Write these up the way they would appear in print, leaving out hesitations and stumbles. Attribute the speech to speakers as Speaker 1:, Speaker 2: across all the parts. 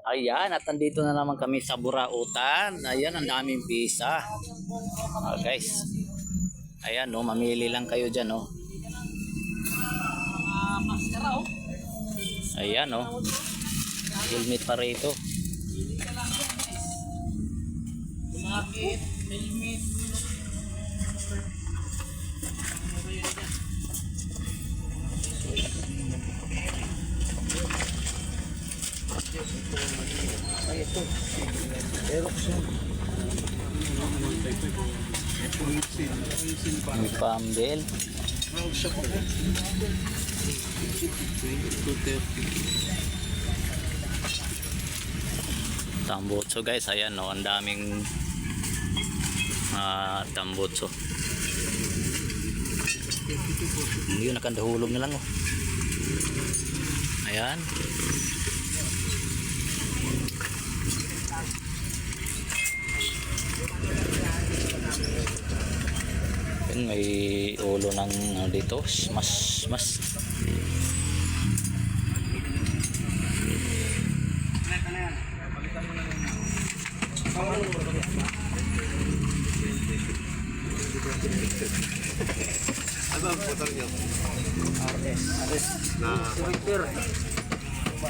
Speaker 1: Ayan, at nandito na naman kami sa Burautan. Ayan, ang daming pisa. Guys. Ayan, no, mamili lang kayo dyan, no. Ayan, no. Helmet pa rito. Helmet. May pambel. Tambutso guys, ayan no, ang daming tambutso. Yun, nakandahulog na lang oh. Ayan. Yan, may ulo ng dito, mas
Speaker 2: ano ang motor nyo? RS na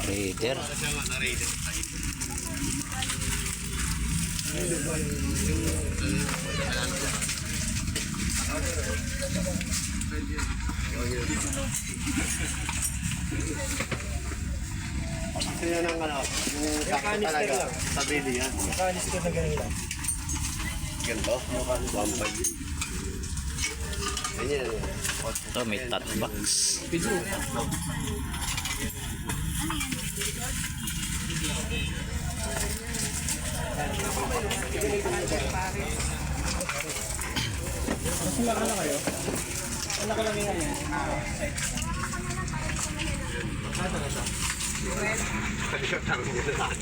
Speaker 1: Raider.
Speaker 2: Kaya ng ano, yung sakto talaga, sabili yan.
Speaker 3: Makalis ko na ganito.
Speaker 2: Ganito? 1.5. Ganyan.
Speaker 1: Ito may tot box.
Speaker 3: Mas malaki na kayo? Malaki lang yung ano?
Speaker 2: Kaya tanong nyo na lahat.